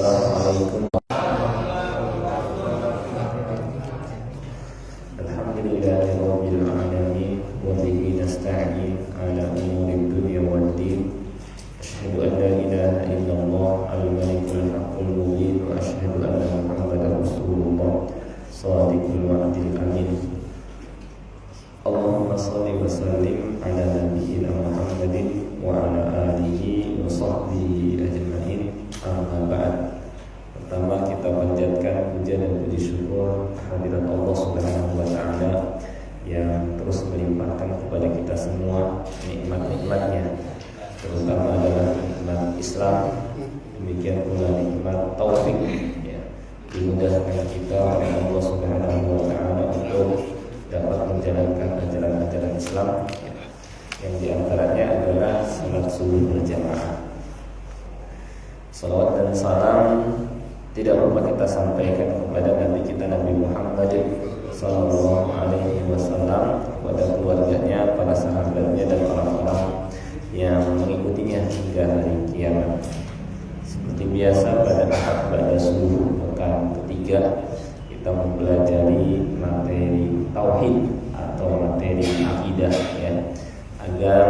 Assalamualaikum. Alhamdulillahirabbil alamin wa bihi nasta'in ala umuri dunya waddin. Asyhadu an la ilaha illallah al-malikul haqqul mubin wa asyhadu anna Muhammadar Rasulullah shadiqul wa'dil amin. Allahumma shalli wa sallim ala nabiyyina Muhammadin wa ala alihi wa sahbihi ajma'in. Amma ba'd. Pertama kita panjatkan puja dan puji syukur kehadirat Allah Subhanahu wa taala yang terus melimpahkan kepada kita semua nikmat-nikmatnya, terutama adalah nikmat Islam, demikian pula nikmat taufik ya, dimudahkan kita oleh Allah Subhanahu wa taala untuk dapat menjalankan ajaran-ajaran Islam yang diantaranya adalah salat subuh berjamaah. Salawat dan salam tidak lupa kita sampaikan kepada Nabi kita Nabi Muhammad sallallahu alaihi wasallam, kepada keluarganya, para sahabatnya dan orang-orang yang mengikutinya hingga hari kiamat. Seperti biasa pada subuh pekan ketiga kita mempelajari materi tauhid atau materi akidah ya, agar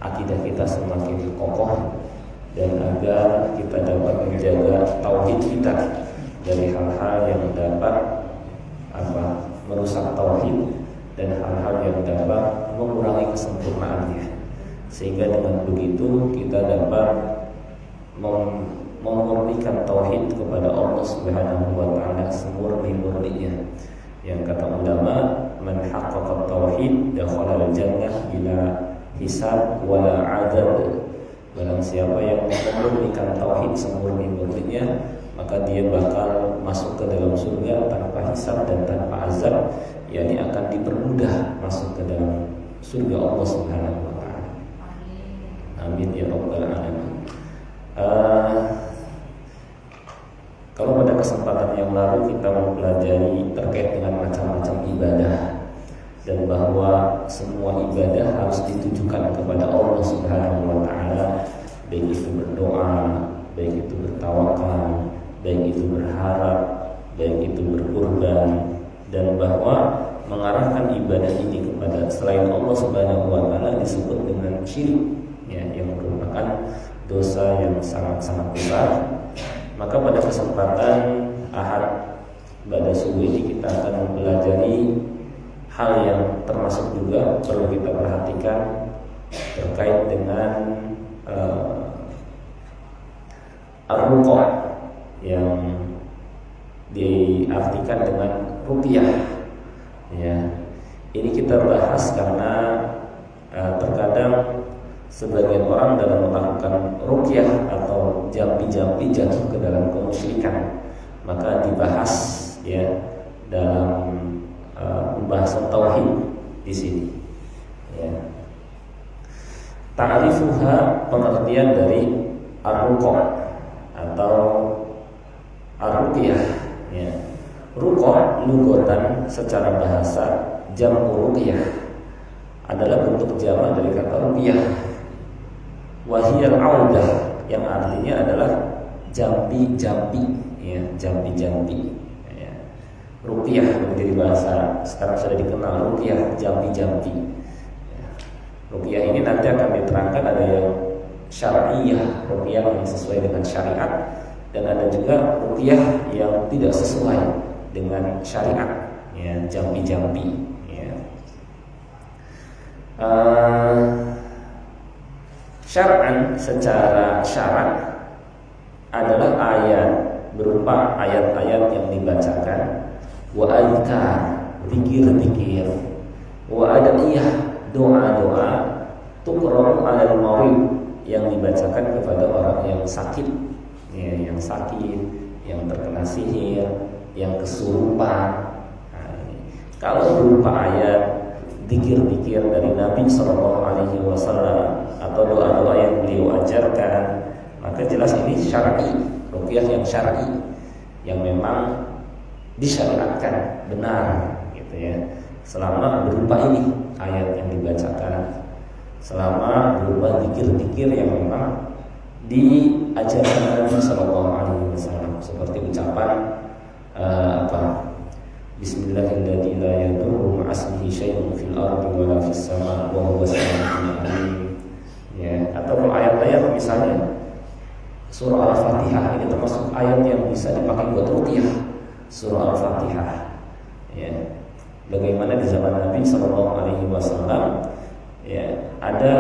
akidah kita semakin kokoh dan agar kita dapat menjaga tauhid kita dari hal-hal yang dapat merusak tauhid dan hal-hal yang dapat mengurangi kesempurnaannya, sehingga dengan begitu kita dapat memurnikan tauhid kepada Allah Subhanahu wa taala semurni-murninya. Yang kata ulama, man haqqaqa tauhid dakhala al-jannah bila hisab wala adab. Barang siapa yang memurnikan tauhid semurni-murninya, maka dia bakal masuk ke dalam surga tanpa hisab dan tanpa azab, yakni akan dipermudah masuk ke dalam surga Allah Subhanahu wa taala. Amin ya rabbal alamin. Kalau pada kesempatan yang lalu kita mempelajari terkait dengan macam-macam ibadah, dan bahwa semua ibadah harus ditujukan kepada Allah Subhanahu wa taala, baik itu berdoa, baik itu bertawakal, baik itu berharap, baik itu berkurban, dan bahwa mengarahkan ibadah ini kepada selain Allah Subhanahu wa taala disebut dengan syirik ya, yang merupakan dosa yang sangat-sangat besar. Maka pada kesempatan Ahad pada subuh ini kita akan mempelajari hal yang termasuk juga perlu kita perhatikan terkait dengan ar-ruqyah yang diartikan dengan ruqyah ya. Ini kita bahas karena terkadang sebagian orang dalam melakukan ruqyah atau jampi-jampi jatuh ke dalam kemusyrikan, maka dibahas ya dalam pembahasan tauhid di sini. Ya. Ta'rifuha, pengertian dari ar-ruqyah atau ar-ruqyah. Ya. Ruqyah lugatan secara bahasa jam'u ruqyah adalah bentuk jamak dari kata ruqyah. Wahiyal audah, yang artinya adalah jampi-jampi, ya, jampi-jampi. Ruqyah menjadi bahasa sekarang sudah dikenal, ruqyah jampi-jampi. Ruqyah ini nanti akan diterangkan, ada yang syar'iyah, ruqyah yang sesuai dengan syariat, dan ada juga ruqyah yang tidak sesuai dengan syariat, ya, jampi-jampi. Ya. Syar'an, secara syarat adalah ayat, berupa ayat-ayat yang dibacakan, wa adkar, zikir-zikir, wa adiyah, doa-doa, tuqra'u 'alal marid, yang dibacakan kepada orang yang sakit ya, yang terkena sihir, yang kesurupan. Kalau berupa ayat, zikir-zikir dari Nabi SAW atau doa-doa yang beliau ajarkan, maka jelas ini syar'i, ruqyah yang syar'i, yang memang disyariatkan benar gitu ya, selama berupa ini ayat yang dibacakan, selama berupa zikir-zikir yang memang diajarkan Nabi sallallahu alaihi surah Al-Fatihah ini termasuk ayat yang bisa dipakai buat ruqyah. Surah Al-Fatihah. Ya. Bagaimana di zaman Nabi SAW, ya, ada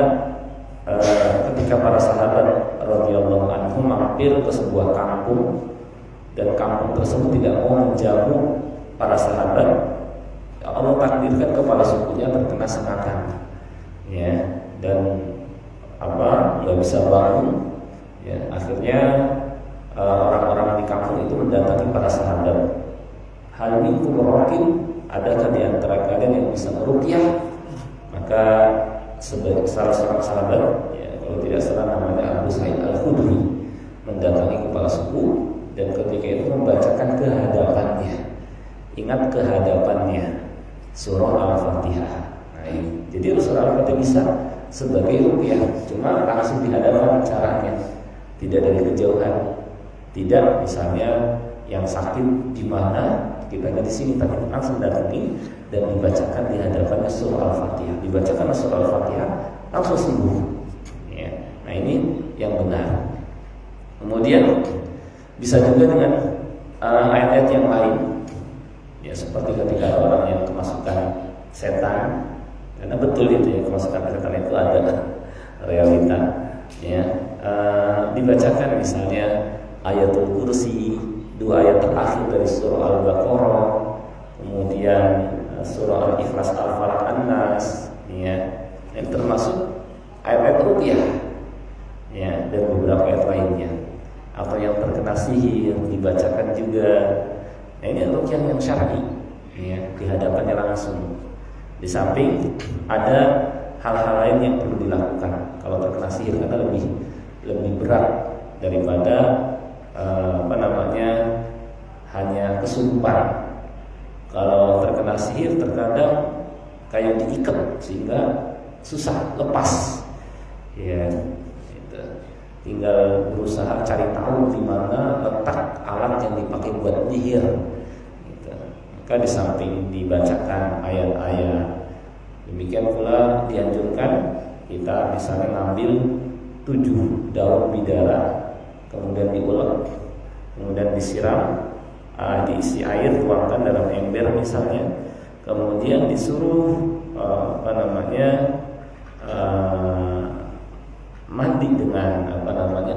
ketika para sahabat radhiyallahu anhum mampir ke sebuah kampung, dan kampung tersebut tidak mau menjamu para sahabat. Allah takdirkan kepala sukunya terkena sengatan, ya, dan nggak bisa bangun, ya. Akhirnya orang-orang di kampung itu mendatangi para sahabat. Hal minkum raqib, adakah di antara kalian yang bisa meruqyah? Maka sebagai salah seorang sahabat, ya, kalau tidak salah namanya Abu Sa'id Al-Khudri, mendatangi kepala suku dan ketika itu membacakan kehadapannya. Ingat kehadapannya surah Al-Fatihah. Nah, jadi surah Al-Fatihah bisa sebagai ruqyah, cuma langsung di hadapan caranya, tidak dari kejauhan. Tidak misalnya yang sakit di mana kita di sini, tapi langsung datangi dan dibacakan di hadapannya surah Al-Fatihah. Dibacakan surah Al-Fatihah langsung sembuh. Ya. Nah, ini yang benar. Kemudian bisa juga dengan ayat-ayat yang lain. Ya, seperti ketika orang yang kemasukan setan, karena betul itu ya, kemasukan setan itu ada realita. Ya, dibacakan misalnya ayatul kursi, 2 ayat terakhir dari surah Al-Baqarah, kemudian surah Al-Ikhlas, Al-Falaq, An-Nas, ya, ini termasuk ayat-ayat ruqyah, ya, dan beberapa ayat lainnya. Atau yang terkena sihir dibacakan juga. Nah, ini ruqyah yang syar'i, ya, di hadapannya langsung. Di samping ada hal-hal lain yang perlu dilakukan kalau terkena sihir, karena lebih berat daripada hanya kesurupan. Kalau terkena sihir terkadang kayak diikat sehingga susah lepas. Ya, gitu. Tinggal berusaha cari tahu di mana letak alat yang dipakai buat nyihir. Gitu. Maka di samping dibacakan ayat-ayat, demikian pula dianjurkan kita misalnya ngambil 7 daun bidara, kemudian diulek, kemudian disiram, diisi air, tuangkan dalam ember misalnya, kemudian disuruh mandi dengan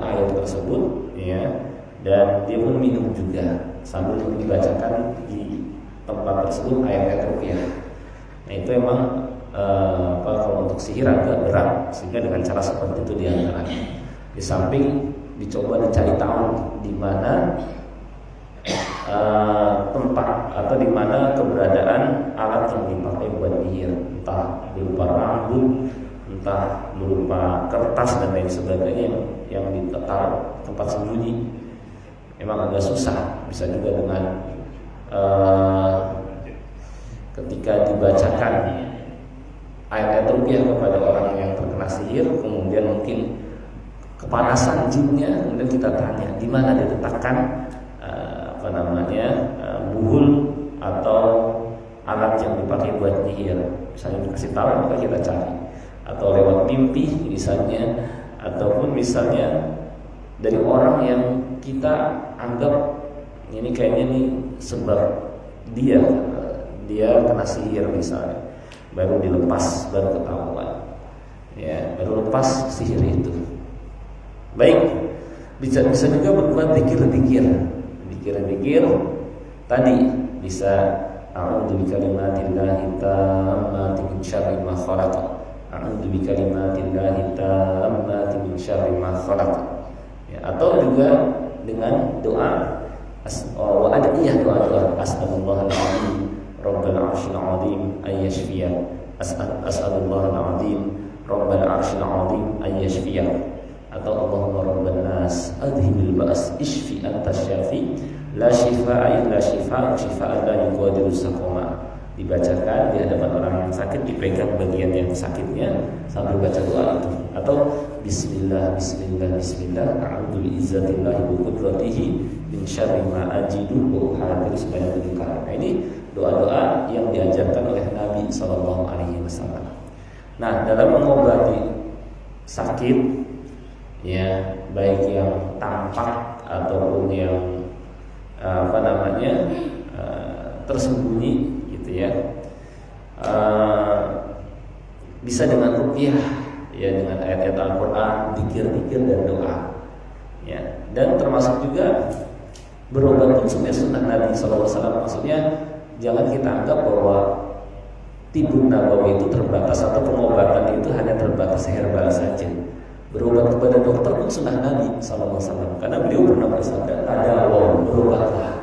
air tersebut, ya, dan dia pun minum juga sambil dibacakan di tempat tersebut ayat-ayat ruqyah. Nah, itu emang kalau untuk sihir agak berat, sehingga dengan cara seperti itu diantaranya. Di samping dicoba dicari tahu di mana tempat atau di mana keberadaan alat yang dipakai buat nyihir, entah berupa rambut, entah berupa kertas dan lain sebagainya yang ditaruh tempat sembunyi. Memang agak susah. Bisa juga dengan ketika dibacakan ayat-ayat ruqyah kepada orang yang terkena sihir, kemudian mungkin kepanasan jinnya, kemudian kita tanya di mana diletakkan buhul atau alat yang dipakai buat nyihir. Misalnya dikasih tahu, maka kita cari, atau lewat mimpi misalnya, ataupun misalnya dari orang yang kita anggap ini kayaknya nih sebab dia kena sihir misalnya, baru dilepas, baru ketahuan, ya, baru lepas sihir itu. Baik, bisa juga berbuat zikir tadi, bisa a'udzu bikalimatillahi tammati min syarri ma khalaq, a'udzu bikalimatillahi tammati min syarri ma khalaq, ya, atau juga dengan doa wa adiyah, doa as'alullahal azim rabbal arsyil azim ay yashfiya, as'alullahal azim rabbal arsyil azim ay yashfiya, atau Allahumma rabban nas adhibil ba's ishfi anta syafi la shifaa illa shifaa shifaan la yughadiru saqama. Dibacakan di hadapan orang yang sakit, dipegang bagian yang sakitnya sambil baca doa itu, atau bismillah a'udzu bi'izzatillahi wa qudratihi min syarri ma ajidu wa uhadiru supaya dikar. Nah, ini doa-doa yang diajarkan oleh Nabi SAW. Nah, dalam mengobati sakit, ya, baik yang tampak ataupun yang tersembunyi gitu ya, bisa dengan ruqyah ya, dengan ayat-ayat Al-Quran, zikir-zikir dan doa ya. Dan termasuk juga berobat pun sebenarnya sunnah Nabi SAW. Maksudnya jangan kita anggap bahwa tibun nabawi itu terbatas atau pengobatan itu hanya terbatas herbal saja. Berobat kepada dokter pun sunnah Nabi SAW, karena beliau pernah bersabda, tadawaw, berobatlah.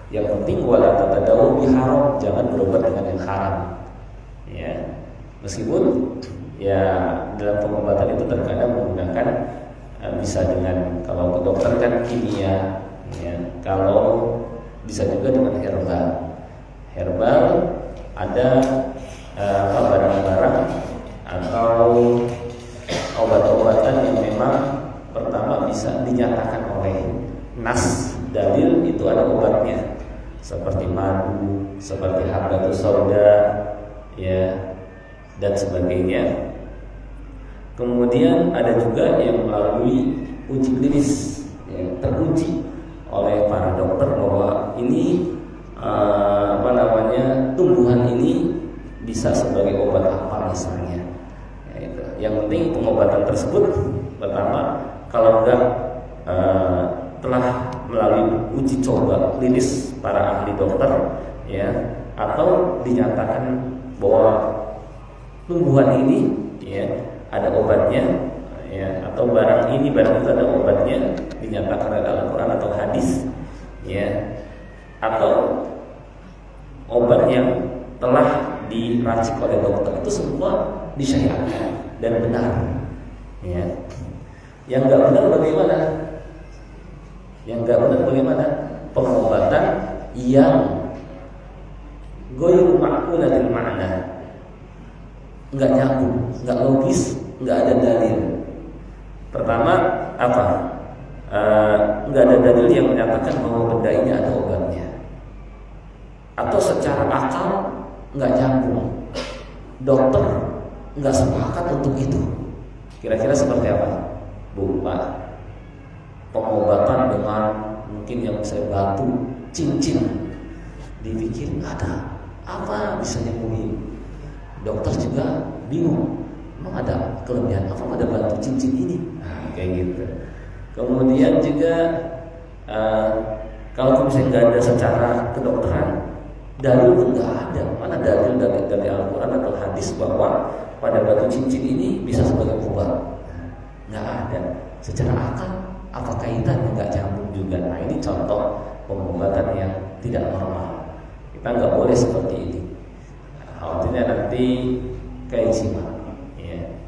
Yang penting wala tatadawu biharam, jangan berobat dengan yang haram. Ya, meskipun ya dalam pengobatan itu terkadang menggunakan bisa dengan, kalau ke dokter kan kimia, ya, kalau bisa juga dengan herbal. Herbal ada barang-barang atau obat-obatan yang memang pertama bisa dinyatakan oleh nas dalil itu ada obatnya, seperti madu, seperti habbatus sauda ya, dan sebagainya. Kemudian ada juga yang melalui uji klinis ya, teruji oleh para dokter bahwa ini tumbuhan ini bisa sebagai obat apa misalnya ya, itu. Yang penting pengobatan tersebut pertama kalau enggak telah melalui uji coba klinis para ahli dokter ya, atau dinyatakan bahwa tumbuhan ini ya ada obatnya ya, atau barang itu ada obatnya, dinyatakan oleh Al-Quran atau hadis ya, atau obat yang telah diracik oleh dokter, itu semua disyariatkan dan benar ya. Yang enggak benar bagaimana? Yang enggak benar bagaimana? Pengobatan yang ghairu ma'qulatil ma'na, enggak nyambung, enggak logis, enggak ada dalil. Pertama apa? Enggak ada dalil yang menyatakan bahwa benda ini ada obatnya, atau secara akal enggak nyambung, dokter enggak sepakat untuk itu. Kira-kira seperti apa? Bu, Pak, pengobatan dengan mungkin yang saya batu cincin, dipikir ada apa bisa nyembuhin. Dokter juga bingung, emang ada kelebihan apa pada batu cincin ini? Nah, kayak gitu. Kemudian juga kalau misalnya nggak ada secara kedokteran, dalil pun nggak ada. Mana dalil dari Al-Quran atau hadis bahwa pada batu cincin ini bisa sebagai obat? Nggak ada. Secara akal apa kaitannya? Nggak nyambung juga. Nah, ini contoh pengobatan yang tidak normal. Kita nggak boleh seperti ini. Khawatirnya nanti keisiman ya.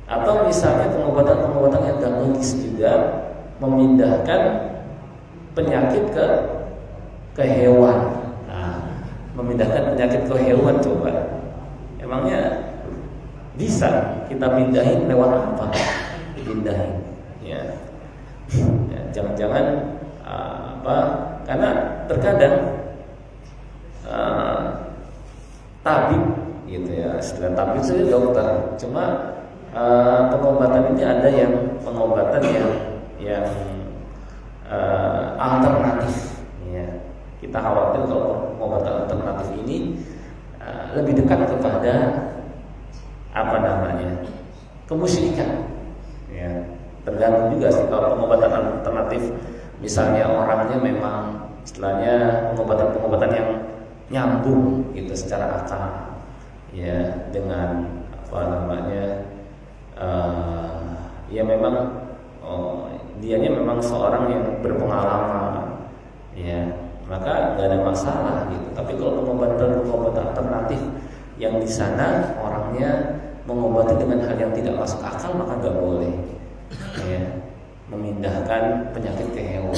Atau misalnya pengobatan yang nggak logis juga, memindahkan penyakit ke hewan. Nah, memindahkan penyakit ke hewan, coba emangnya bisa kita pindahin lewat apa? Dipindahin ya. Ya, jangan-jangan karena terkadang tabib gitu ya, istilah tabib itu dokter, cuma pengobatan ini ada yang pengobatan yang alternatif ya. Kita khawatir kalau pengobatan alternatif ini lebih dekat kepada kemusyrikan ya. Tergantung juga sih, kalau pengobatan alternatif misalnya orangnya memang istilahnya pengobatan yang nyambung gitu secara akal ya, dengan ya memang dianya memang seorang yang berpengalaman ya, maka nggak ada masalah gitu. Tapi kalau pengobatan alternatif yang di sana orangnya mengobati dengan hal yang tidak masuk akal, maka nggak boleh ya, memindahkan penyakit ke hewan.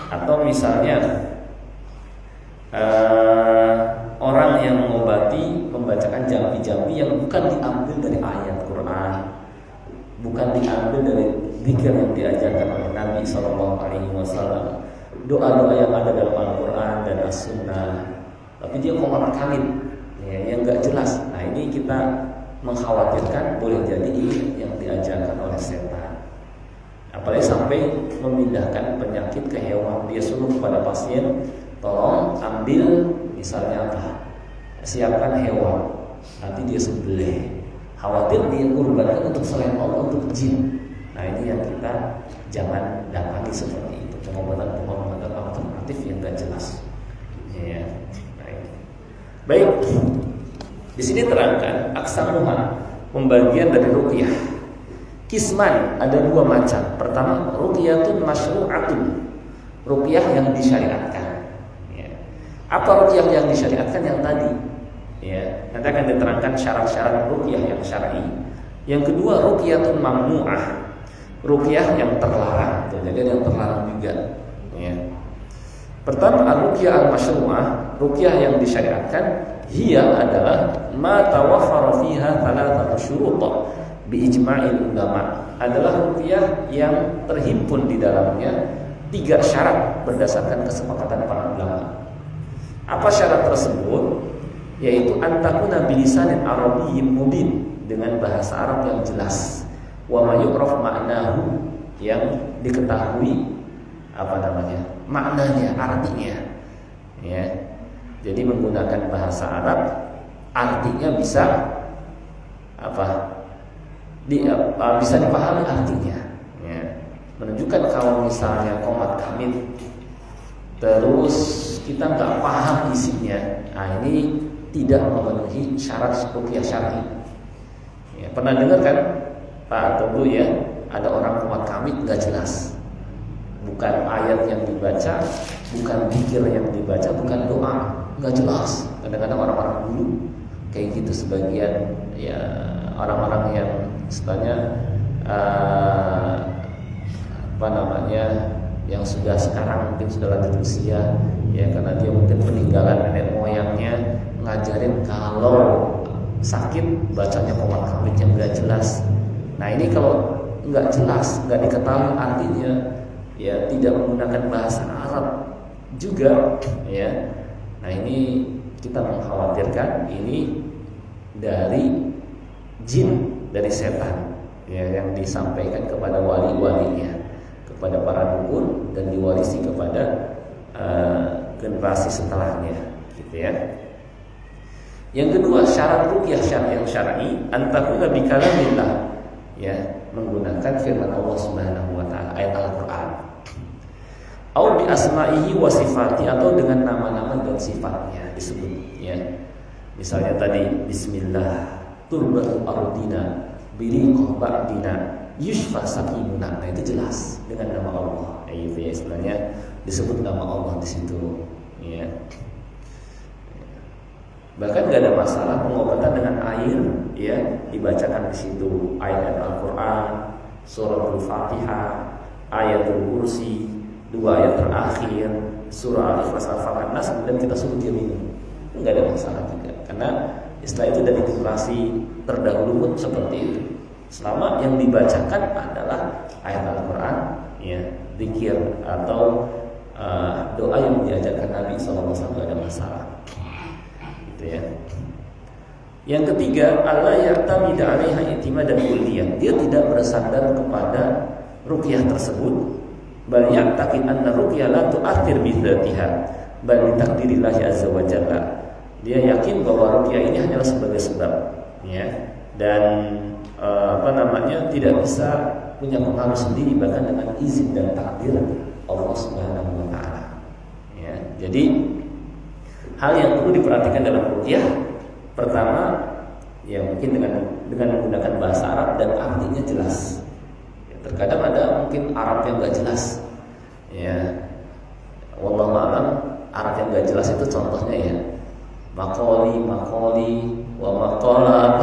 Atau misalnya orang yang mengobati membacakan jampi-jampi yang bukan diambil dari ayat Quran, bukan diambil dari zikir yang diajarkan oleh Nabi SAW, doa-doa yang ada dalam Al-Quran dan As-Sunnah, tapi dia komat-kamit ya, yang nggak jelas. Nah, ini kita mengkhawatirkan boleh jadi ini yang diajarkan oleh setan. Apalagi sampai memindahkan penyakit ke hewan. Dia suruh kepada pasien, tolong ambil misalnya apa, siapkan hewan, nanti dia sembelih. Khawatir dia kurbankan untuk selain Allah, untuk jin. Nah ini yang kita jangan datangi seperti itu, pengobatan alternatif yang gak jelas. Ya, baik. Di sini terangkan aksamuha, pembagian dari ruqyah. Kisman, ada dua macam. Pertama, ruqyatun masyru'atun, ruqyah yang disyariatkan. Ya. Apa ruqyah yang disyariatkan yang tadi? Ya, nanti akan diterangkan syarat-syarat ruqyah yang syar'i. Yang kedua, ruqyatun mamnu'ah, ruqyah yang terlarang. Jadi ada yang terlarang juga. Ya. Pertama, ruqyah al-masyru'ah, ruqyah yang disyariatkan, hiya adalah ma tawaffara fiha thalathatu syurut bi ijma'il ulama, adalah ruqyah yang terhimpun di dalamnya 3 syarat berdasarkan kesepakatan para ulama. Apa syarat tersebut? Yaitu antakuna bilisanin arabiyyin mubin, dengan bahasa Arab yang jelas, wa ma yu'raf ma'nahu, yang diketahui maknanya, artinya. Ya. Jadi menggunakan bahasa Arab, artinya bisa bisa dipahami artinya. Ya. Menunjukkan kalau misalnya qomat kamit, terus kita nggak paham isinya, nah ini tidak memenuhi syarat ruqyah syar'i. Ya, pernah dengar kan Pak Teguh ya, ada orang qomat kamit nggak jelas, bukan ayat yang dibaca, bukan zikir yang dibaca, bukan doa, nggak jelas. Kadang-kadang orang-orang dulu kayak gitu, sebagian ya orang-orang yang sebenarnya yang sudah sekarang mungkin sudah lanjut usia, ya karena dia mungkin peninggalan nenek moyangnya ngajarin kalau sakit bacanya qomat kamit yang nggak jelas. Nah ini kalau nggak jelas, nggak diketahui artinya, ya tidak menggunakan bahasa Arab juga, ya. Nah ini kita mengkhawatirkan ini dari jin, dari setan, ya, yang disampaikan kepada wali-walinya, kepada para dukun, dan diwarisi kepada generasi setelahnya, gitu ya. Yang kedua, syarat ruqyah yang syar'i antakuna bi kalamillah, ya, menggunakan firman Allah Subhanahu wa taala, ayat Al-Qur'an. Au bi asma'ihi wa sifati, atau dengan nama-nama dan sifatnya disebut, ya. Misalnya tadi bismillah turbatu ardina biriqah ba'dina yushfa sakinuna. Nah itu jelas dengan nama Allah. Itu ya, istilahnya disebut nama Allah di situ, ya. Bahkan nggak ada masalah pengobatan dengan air, ya, dibacakan di situ ayat Al-Qur'an, surah Al-Fatihah, ayatul kursi, 2 ayat terakhir, surah Al-Ikhlas, Al-Falaq, Nas, dan kita suruh dia minum, nggak ada masalah juga. Karena istilah itu dari generasi terdahulu pun seperti itu. Selama yang dibacakan adalah ayat Al-Quran, ya, zikir atau doa yang diajarkan Nabi SAW, nggak ada masalah. Gitu ya. Yang ketiga, Allah ya'tamida 'alaiha i'timadan kulliyyan, dia tidak bersandar kepada ruqyah tersebut, bal ya'taqid anna ruqyah la tu'athir bi dzatiha bal bi taqdirillahi azza wa jalla. Dia yakin bahwa ruqyah ini hanyalah sebagai sebab, ya, dan tidak bisa punya pengaruh sendiri, bahkan dengan izin dan takdir Allah Subhanahu wa taala. Ya, jadi hal yang perlu diperhatikan dalam ruqyah, pertama, ya mungkin dengan menggunakan bahasa Arab dan artinya jelas. Ya, terkadang ada mungkin Arab yang nggak jelas, ya. Wallahu a'lam, Arab yang nggak jelas itu contohnya ya, makoli, wa makola,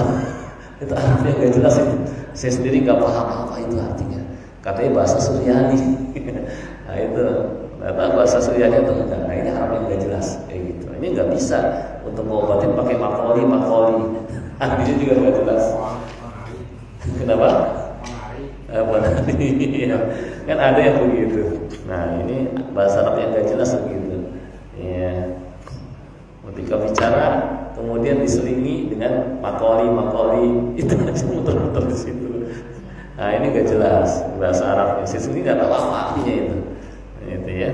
itu Arab yang nggak jelas itu. Saya sendiri nggak paham apa itu artinya. Katanya bahasa Suryani. Nah itu, ternyata bahasa Suryani itu enggak. Nah ini Arab yang nggak jelas kayak gitu. Ini nggak bisa untuk ngobatin pakai makoli. Artinya juga nggak jelas. Kenapa? Kan ada yang begitu. Nah ini bahasa Arab yang nggak jelas begitu. Ya. Ketika bicara kemudian diselingi dengan makoli, itu aja muter-muter di situ. Nah ini gak jelas bahasa Arabnya. Saya sendiri nggak tahu apa artinya itu. Gitu ya.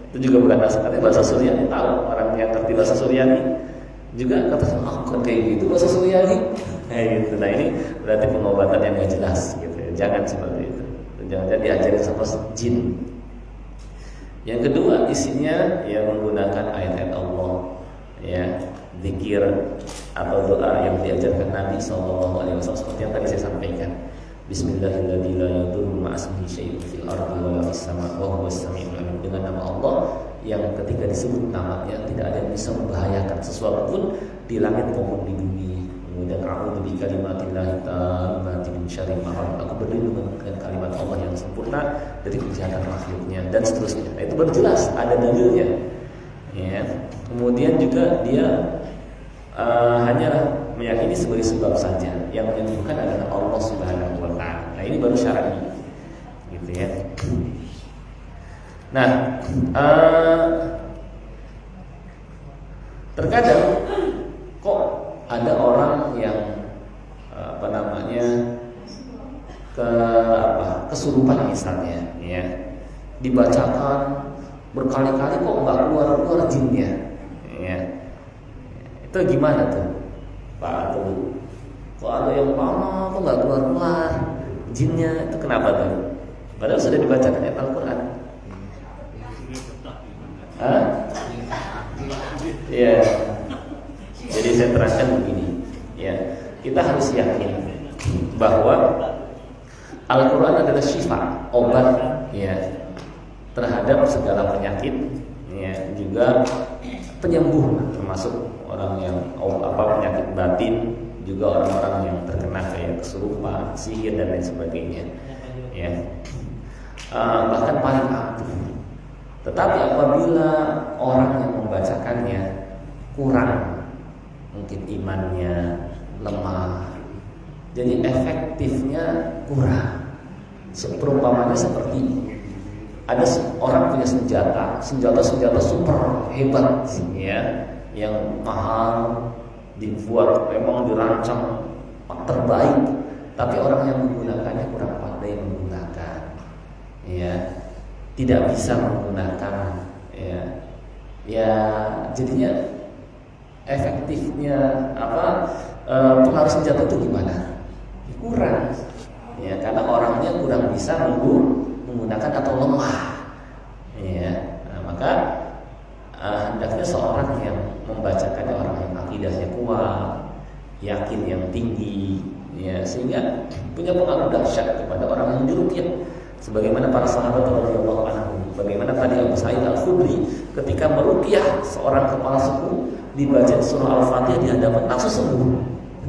Itu juga bukan katanya bahasa Suryani, tahu orang yang ngerti bahasa Suryani juga kata bukan kayak gitu bahasa Suryani. Gitu. Nah ini berarti pengobatan yang gak jelas gitu ya. Jangan seperti itu. Jangan diajarin sama jin. Yang kedua isinya yang menggunakan ayat-ayat Allah, ya, zikir atau doa yang diajarkan Nabi SAW seperti yang tadi saya sampaikan. Bismillahirrahmanirrahim. Ma'asmihi syai'un fil ardi wa la fis sama' wa huwas sami'ul alim. Dengan nama Allah yang ketika disebut namanya tidak ada yang bisa membahayakan sesuatu pun di langit maupun di bumi. Kemudian a'udzu bi kalimatillahi tammati min syarri ma khalaq. Aku berlindung dengan kalimat Allah yang sempurna dari kejahatan makhluknya dan seterusnya. Nah, itu baru jelas ada dalilnya. Ya. Kemudian juga dia hanyalah meyakini sebagai sebab saja. Yang menyembuhkan adalah Allah Subhanahu wa taala. Nah, ini baru syar'i. Gitu ya. Nah, terkadang kok ada orang yang kesurupan misalnya, ya, dibacakan berkali-kali kok nggak keluar jinnya, ya. Itu gimana tuh, Pak? Kok ada yang lama kok nggak keluar jinnya? Itu kenapa tuh? Padahal sudah dibacakan ayat Al-Quran. Ya, jadi saya terangkan begini, ya, kita harus yakin bahwa Al-Quran adalah syifa, obat, ya, terhadap segala penyakit, ya, juga penyembuh, termasuk orang yang penyakit batin, juga orang-orang yang terkena kayak kesurupan, sihir dan lain sebagainya, ya, bahkan paling ampuh. Tetapi apabila orang yang membacakannya kurang, mungkin imannya lemah, jadi efektifnya kurang. Perumpamannya seperti ada orang punya senjata super hebat, ya, yang mahal, dibuat memang dirancang terbaik, tapi orang yang menggunakannya kurang pandai menggunakan, ya, tidak bisa menggunakan, ya, jadinya efektifnya pengaruh senjata itu gimana? Kurang, ya, karena orangnya kurang bisa menggunakan atau lemah, ya. Nah, maka hendaknya seorang yang membacakannya orang yang akidahnya kuat, yakin yang tinggi, ya, sehingga punya pengaruh dahsyat kepada orang yang diruqyah. Sebagaimana para sahabat radhiyallahu anhum, bagaimana tadi Abu Sa'id Al-Khudri ketika meruqyah seorang kepala suku, dibaca surah Al-Fatihah di hadapan langsung sembuh.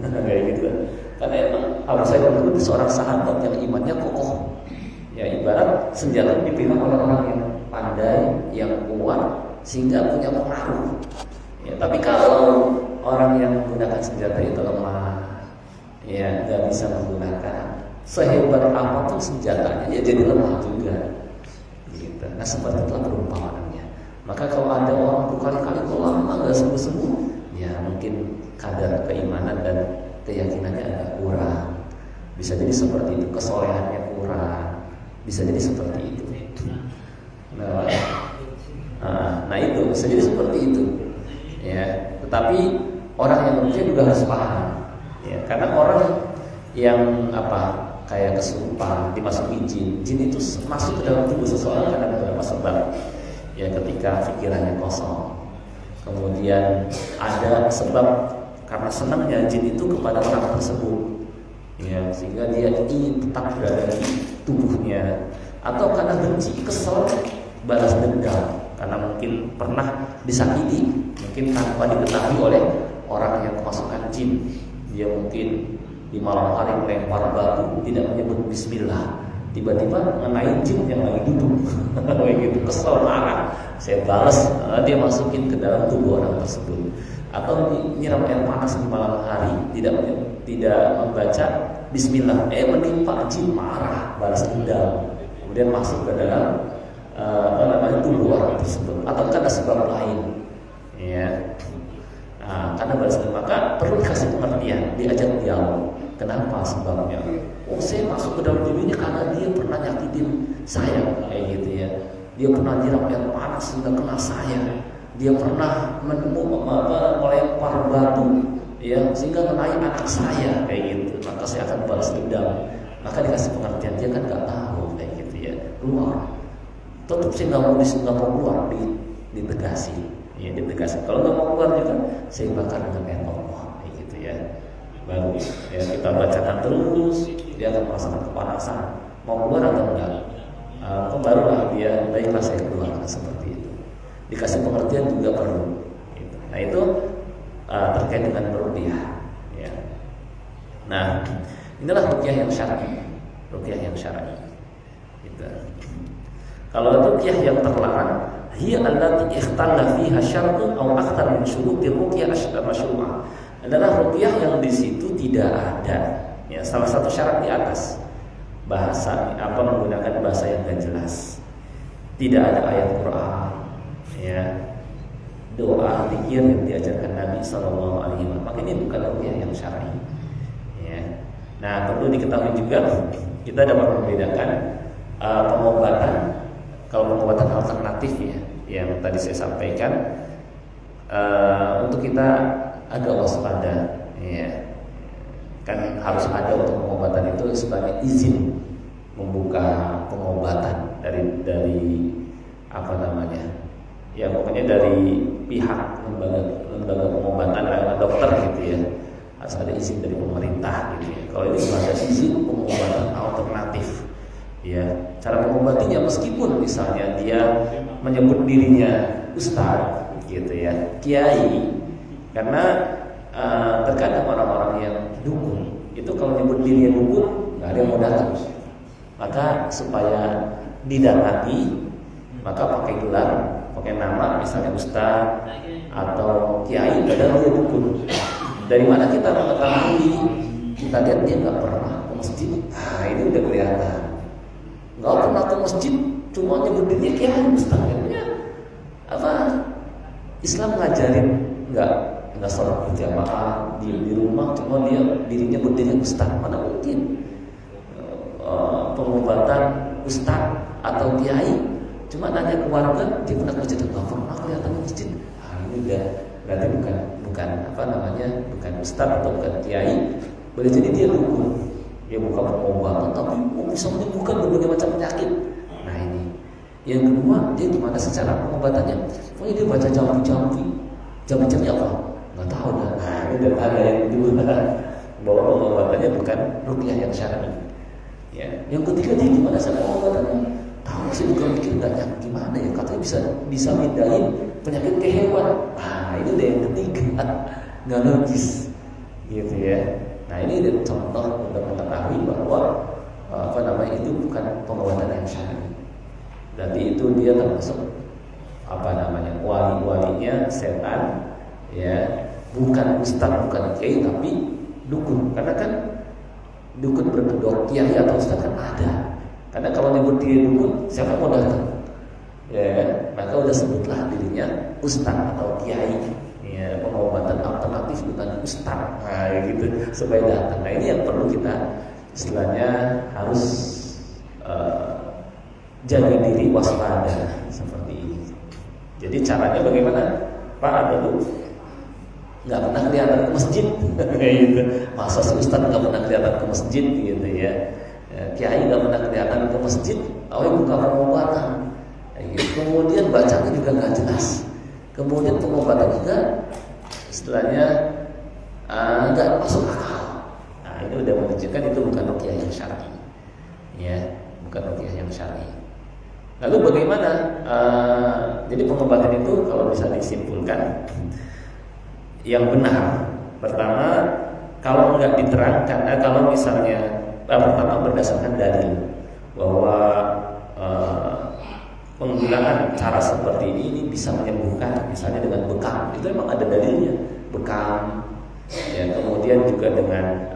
Kayak gitu. Karena emang Abu Sa'id Al-Khudri seorang sahabat yang imannya kokoh. Ya, ibarat senjata dipegang oleh orang yang pandai, yang kuat, sehingga punya pengaruh. Ya, tapi kalau orang yang menggunakan senjata itu lemah, ya, nggak bisa menggunakan, sehebat apapun senjatanya, ya jadi lemah juga. Gitu. Nah, seperti itulah perumpamannya. Maka kalau ada orang berkali-kali kok lama nggak sembuh-sembuh, ya mungkin kadar keimanan dan keyakinannya agak kurang. Bisa jadi seperti itu, kesolehannya kurang. Bisa jadi seperti itu. Nah itu bisa jadi seperti itu, ya. Tetapi orang yang manusia juga harus paham, ya, karena orang yang kayak kesurupan, dimasuki jin itu masuk ke dalam tubuh seseorang karena beberapa sebab, ya, ketika pikirannya kosong, kemudian ada sebab karena senangnya jin itu kepada orang tersebut, ya, sehingga dia ingin tetap berada di tubuhnya, atau karena benci, kesel, balas dendam karena mungkin pernah disakiti, mungkin tanpa diketahui oleh orang yang kemasukan jin. Dia mungkin di malam hari melempar batu, tidak menyebut bismillah, tiba-tiba mengenai jin yang lagi duduk. Gitu, kesel, marah, saya balas, dia masukin ke dalam tubuh orang tersebut. Atau nyiram air panas di malam hari, tidak membaca bismillah, menimpa jin, marah, balas dendam, kemudian masuk ke dalam tubuh orang tersebut. Atau karena sebab lain, ya. Karena balas dendam, maka perlu dikasih pengertian, diajak dialog. Kenapa sebabnya? Oh, saya masuk ke dalam dirinya karena dia pernah nyakitin saya, kayak gitu ya. Dia pernah nyiram air panas sehingga kena saya. Dia pernah melempar batu, ya, sehingga mengenai anak saya, kayak gitu. Maka saya akan balas dendam. Maka dikasih pengertian, dia kan nggak tahu, kayak gitu ya. Keluar. Tetap saya nggak mau keluar, ditegasi, ya, ditegasi. Kalau nggak mau keluar juga, saya bakar dengan air Allah, kayak gitu ya. Baru ya kita bacakan terus, dia akan merasakan kepanasan. Mau keluar atau enggak? Barulah dia, baiklah saya keluar, seperti itu. Dikasih pengertian juga perlu. Gitu. Nah itu terkait dengan ruqyah. Ya. Nah inilah ruqyah yang syar'i, ruqyah yang syar'i. Gitu. Kalau ruqyah yang terlarang, hiya allati ikhtalla fiha syar'un aw akthar min syuruti ruqyah masyru'ah. Adalah ruqyah yang di situ tidak ada, ya, salah satu syarat di atas bahasa, menggunakan bahasa yang tidak jelas, tidak ada ayat Quran, ya, doa, zikir yang diajarkan Nabi Sallallahu Alaihi Wasallam. Maka ini bukan ruqyah yang syar'i, ya. Nah perlu diketahui juga kita dapat membedakan pengobatan. Kalau pengobatan alternatif, ya, yang tadi saya sampaikan, untuk kita agak waspada, ya. Kan harus ada untuk pengobatan itu sebagai izin membuka pengobatan dari apa namanya, ya pokoknya dari pihak lembaga pengobatan dokter gitu ya, harus ada izin dari pemerintah gitu ya. Kalau ini ada izin pengobatan alternatif, ya, cara mengobatinya meskipun misalnya dia menyebut dirinya ustaz gitu ya, kiai. Karena terkadang orang-orang yang dukun itu kalau nyebut dirinya dukun nggak ada yang mau datang. Maka supaya didatangi, maka pakai gelar, pakai nama, misalnya ustaz atau kiai, padahal dia dukun. Dari mana kita mengetahui? Kita lihat dia nggak pernah ke masjid. Nah ini udah kelihatan. Nggak pernah ke masjid, cuma nyebut dirinya kiai, ustaz. Apa? Islam ngajarin nggak sholat berjamaah di rumah, cuma dirinya berdiri ustaz. Mana mungkin pengobatan ustaz atau kiai cuma nanya ke warga dia pernah masjid, nggak pernah kelihatan masjid. Ini udah berarti bukan apa namanya, bukan ustaz atau bukan kiai. Boleh jadi dia dukun, dia bukan pengobatan tapi bisa menyembuhkan berbagai macam penyakit. Nah ini yang kedua, dia gimana secara pengobatannya? Oh dia baca jampi apa? Nggak tahu dah. Nah, ini dan ada yang digunakan bahwa pengobatannya bukan ruqyah yang syar'i. Ya. Yang ketiga, dia gimana cara pengobatannya? Tahu sih, bukan mikir nggak gimana ya? Katanya bisa mindahin penyakit ke hewan. Nah ini udah yang ketiga, nggak logis, gitu ya. Nah ini contoh untuk mengetahui bahwa itu bukan pengobatan yang syar'i. Berarti itu dia termasuk wali-walinya setan, ya, bukan ustaz, bukan kiai, tapi dukun. Karena kan dukun berkedok, kiai atau ustaz kan ada. Karena kalau nyebut dia dukun, siapa mau datang? Ya, maka udah sebutlah dirinya ustaz atau kiai. Ya, pengobatan alternatif bukan ustaz. Nah, gitu supaya datang. Nah, ini yang perlu kita istilahnya harus jaga diri, waspada seperti ini. Jadi caranya bagaimana? Pak ada tuh nggak pernah kelihatan ke masjid, gitu. Masa si ustaz nggak pernah kelihatan ke masjid, gitu ya. Kiai nggak pernah kelihatan ke masjid, bukan pengobatan. Gitu. Kemudian bacanya juga nggak jelas. Kemudian pengobatan juga istilahnya nggak masuk akal. Nah ini udah menunjukkan itu bukan ruqyah yang syar'i, ya, bukan ruqyah yang syar'i. Lalu bagaimana? Jadi pengobatan itu kalau bisa disimpulkan yang benar, pertama kalau nggak diterangkan, kalau misalnya pertama berdasarkan dalil bahwa penggunaan cara seperti ini bisa menyembuhkan, misalnya dengan bekam, itu memang ada dalilnya, bekam, ya, kemudian juga dengan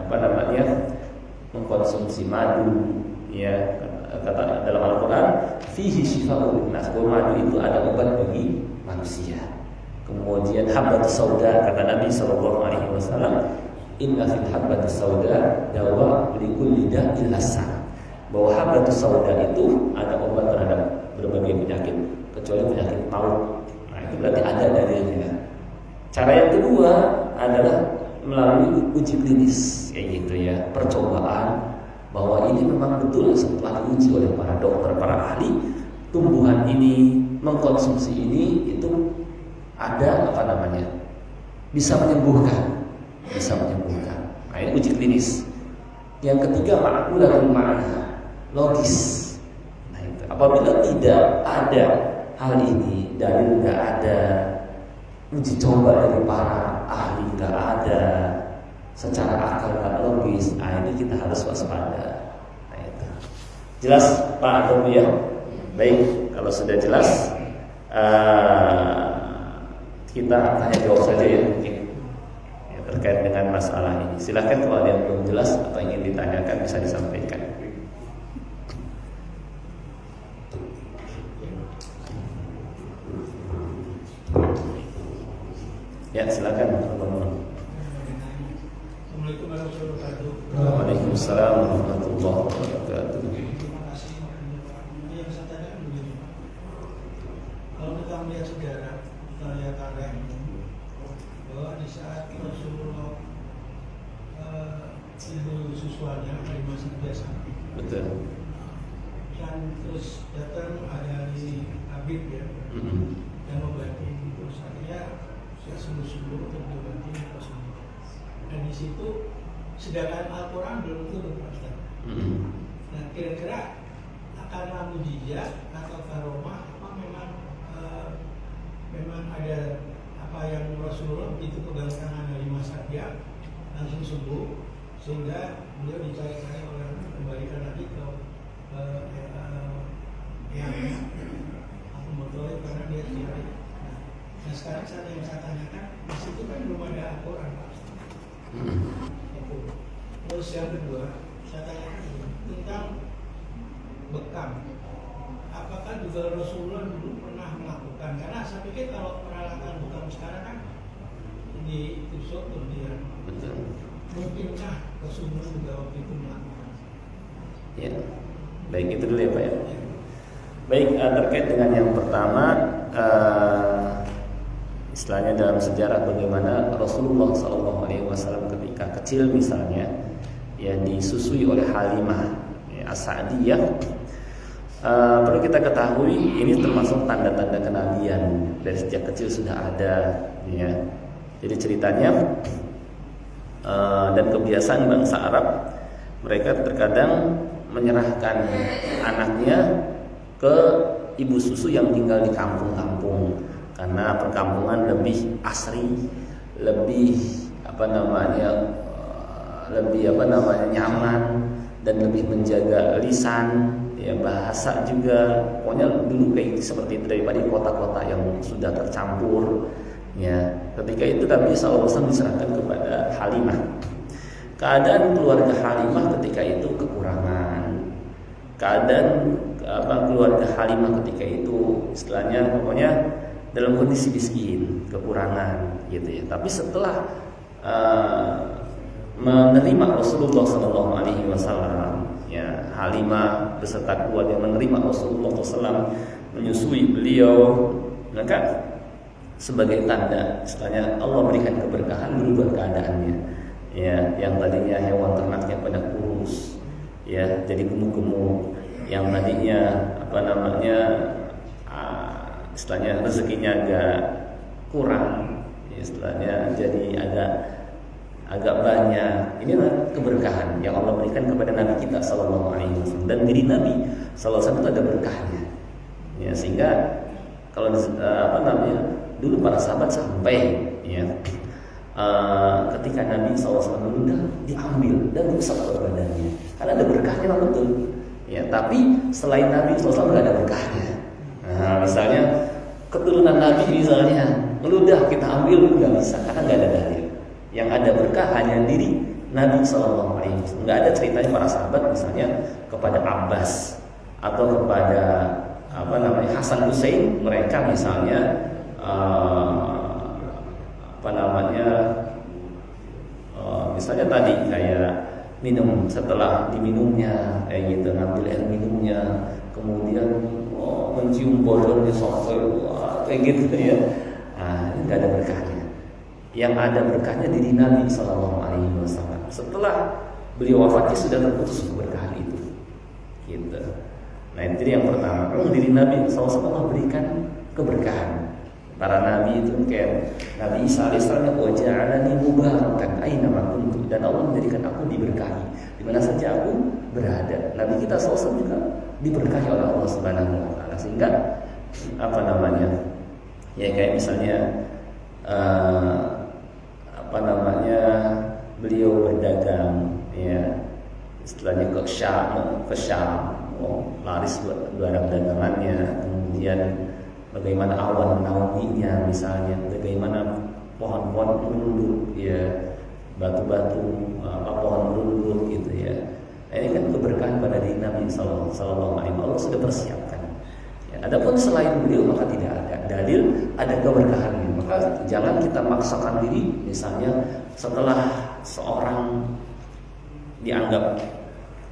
mengkonsumsi madu, ya, kata dalam Al-Quran fihi syifa'un linnas, madu itu ada obat bagi manusia. Kemudian habbatus sauda, kata Nabi SAW, inna fil habbatis sauda dawa likulli da'in lasan. Bahwa habbatus sauda itu ada obat terhadap berbagai penyakit kecuali penyakit maut. Nah, itu berarti ada dalilnya. Cara yang kedua adalah melalui uji klinis, kayak gitu ya, percobaan bahwa ini memang betul setelah diuji oleh para dokter, para ahli, tumbuhan ini, mengkonsumsi ini itu ada bisa menyembuhkan. Nah, ini uji klinis. Yang ketiga ma'qulatul ma'na, logis. Nah, itu apabila tidak ada hal ini, dalil nggak ada, uji coba dari para ahli nggak ada, secara akal nggak logis, nah ini kita harus waspada. Nah, itu jelas Pak atau Bu ya? Baik, kalau sudah jelas kita tanya jawab saja ya, terkait dengan masalah ini. Silahkan kalau ada yang belum jelas atau ingin ditanyakan bisa disampaikan. Ya, silakan. Assalamualaikum warahmatullahi wabarakatuh. Waalaikumsalam warahmatullahi wabarakatuh. Terima kasih. Yang saya tanyakan begini, kalau kita melihat sejarah, kita lihat karya bahwa di saat Rasulullah itu siswanya dari masa biasa, Betul. dan terus datang ada di Habib ya, yang mengobati terus akhirnya saya sungguh-sungguh untuk mengobati Rasulullah. Dan di situ sedangkan Al-Quran belum turun Ustaz. Nah, kira-kira karena mujizat atau karomah apa memang ada apa yang Rasulullah itu pegang tangan dari masa dia langsung sembuh sehingga beliau dicari-cari oleh kembalikan lagi ke yang aku berdoa karena dia cari. Nah, sekarang yang saya tanyakan di situ kan belum ada Al-Quran Pak. Terus yang kedua saya tanyakan tentang bekam. Apakah juga Rasulullah dulu pernah melakukan? Karena saya pikir kalau peralatan bekam sekarang kan ditusuk kemudian. Mungkinkah Rasulullah juga waktu itu melakukan? Ya, baik itu dulu ya Pak ya. Baik, terkait dengan yang pertama, istilahnya dalam sejarah bagaimana Rasulullah SAW ketika kecil misalnya, ya disusui oleh Halimah As-Sa'diyah. Perlu kita ketahui ini termasuk tanda-tanda kenabian dari sejak kecil sudah ada, ya. Jadi ceritanya dan kebiasaan bangsa Arab, mereka terkadang menyerahkan anaknya ke ibu susu yang tinggal di kampung-kampung karena perkampungan lebih asri, lebih nyaman dan lebih menjaga lisan, ya bahasa juga. Pokoknya dulu kayak gitu, seperti itu daripada di kota-kota yang sudah tercampur. Ya, ketika itu Nabi SAW diserahkan kepada Halimah. Keadaan keluarga Halimah ketika itu kekurangan. Keadaan keluarga Halimah ketika itu istilahnya pokoknya dalam kondisi miskin, kekurangan gitu ya. Tapi setelah menerima Rasulullah SAW, ya Halimah beserta keluarga menerima Rasulullah SAW, menyusui beliau, maka sebagai tanda istilahnya Allah berikan keberkahan berubah keadaannya, ya yang tadinya hewan ternaknya pada kurus, ya jadi gemuk-gemuk, yang tadinya istilahnya rezekinya agak kurang, ya, istilahnya jadi agak banyak. Ini keberkahan yang Allah berikan kepada Nabi kita SAW, dan diri Nabi SAW itu ada berkahnya, ya sehingga kalau dulu para sahabat sampai ya ketika Nabi SAW meninggal diambil dan rusak badannya karena ada berkahnya betul, ya. Tapi selain Nabi SAW nggak ada berkahnya. Nah, misalnya keturunan Nabi misalnya meludah kita ambil nggak bisa karena nggak ada dalil. Yang ada berkah hanya diri Nabi SAW. Nggak ada ceritanya para sahabat misalnya kepada Abbas atau kepada Hasan Hussein, mereka misalnya misalnya tadi kayak minum, setelah diminumnya kayak gitu, ngambil air minumnya, kemudian mencium bodornya sampai kayak gitu ya. Nah, ini nggak ada berkahnya. Yang ada berkahnya diri Nabi SAW. Setelah beliau wafatnya sudah terputus keberkahan itu. Gitu. Nah, itu yang pertama. Diri Nabi SAW memberikan keberkahan. Para nabi itu kayak Nabi Isa alaihissalam, waja'alani mubarakan aina ma kuntu, dan Allah menjadikan aku diberkahi di mana saja aku berada. Nabi kita SAW juga diberkahi oleh Allah Subhanahu wa taala, sehingga apa namanya? Ya kayak misalnya beliau berdagang ya, istilahnya ke Syam, laris barang dagangannya, kemudian bagaimana awan menaunginya, misalnya bagaimana pohon-pohon merunduk ya, batu-batu pohon merunduk gitu ya. Nah, ini kan keberkahan pada diri Nabi Sallallahu Alaihi Wasallam, Allah sudah persiapkan ya. Adapun selain beliau maka tidak ada dalil ada keberkahannya. Maka jangan kita maksakan diri, misalnya setelah seorang dianggap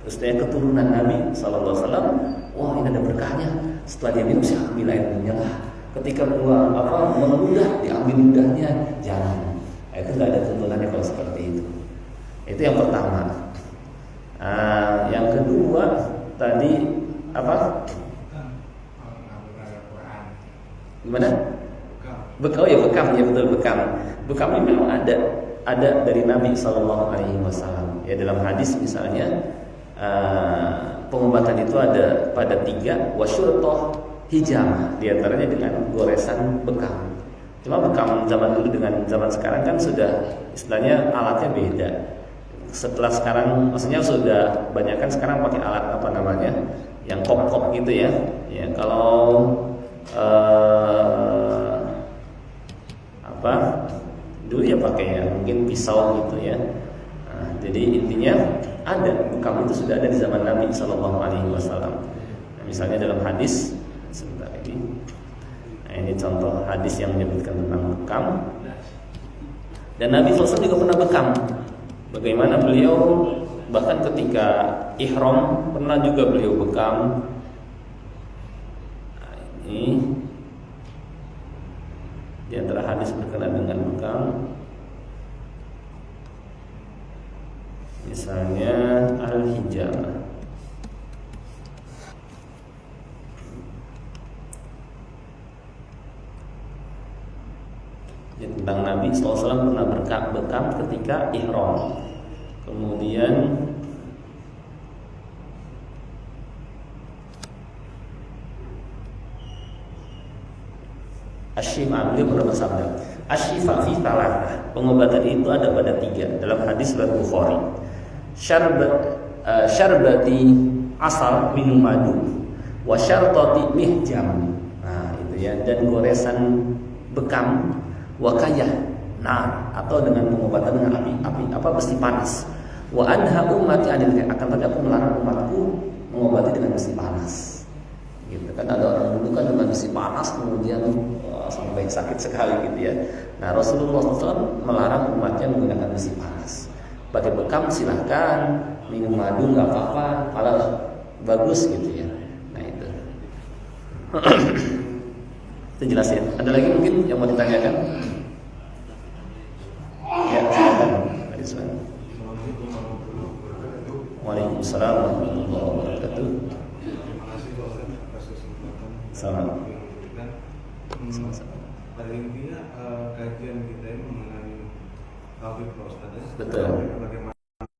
keturunan Nabi Sallallahu Alaihi Wasallam, wah ini ada berkahnya, setelah dia minum saya ambil air minumnya lah. Ketika gua meludah, diambil ludahnya, jangan. Itu nggak ada tuntunannya kalau seperti itu. Itu yang pertama. Yang kedua tadi apa? Gimana? Bekam ya, bekam ya, betul, bekam. Bekam ini memang ada dari Nabi Sallallahu Alaihi Wasallam. Ya dalam hadis misalnya. Pengobatan itu ada pada 3, wasyurtoh hijamah, diantaranya dengan goresan bekam. Cuma bekam zaman dulu dengan zaman sekarang kan sudah istilahnya alatnya beda. Setelah sekarang maksudnya sudah banyak kan sekarang pakai alat apa namanya yang kop-kop gitu ya. Ya kalau dulu ya pakai yang mungkin pisau gitu ya. Nah, jadi intinya ada bekam itu sudah ada di zaman Nabi Sallallahu Alaihi Wasallam. Nah, misalnya dalam hadis sebentar ini, nah, ini contoh hadis yang menyebutkan tentang bekam. Dan Nabi SAW juga pernah bekam. Bagaimana beliau bahkan ketika ihram pernah juga beliau bekam. Nah, ini di antara hadis berkenaan dengan bekam. Misalnya al-hijamah. Ya, tentang Nabi SAW pernah bekam ketika ihram. Kemudian Asy-Syifa, beliau pernah bersabda, Asy-Syifa fi thalathah, pengobatan itu ada pada 3 dalam hadis riwayat Bukhari. Syarbati asal minum madu, wa syartati mihjam. Nah, itu ya, dan goresan bekam, wa kayah nar, atau dengan pengobatan dengan api besi panas. Wa anha ummati anil kayah, akan tetapi aku melarang umatku mengobati dengan besi panas. Gitu kan, ada orang dulu kan dengan besi panas kemudian sampai sakit sekali gitu ya. Nah, Rasulullah SAW melarang umatnya menggunakan besi panas. Pakai bekam silahkan, minum madu nggak apa-apa, malah bagus gitu ya. Nah itu. Itu jelas ya. Ada lagi mungkin yang mau ditanyakan? Ya, silakan. Waalaikumsalam warahmatullahi wabarakatuh. Salam. Pada intinya kajian kita ini mengenai tauhid Ustaz. Betul. Bagaimana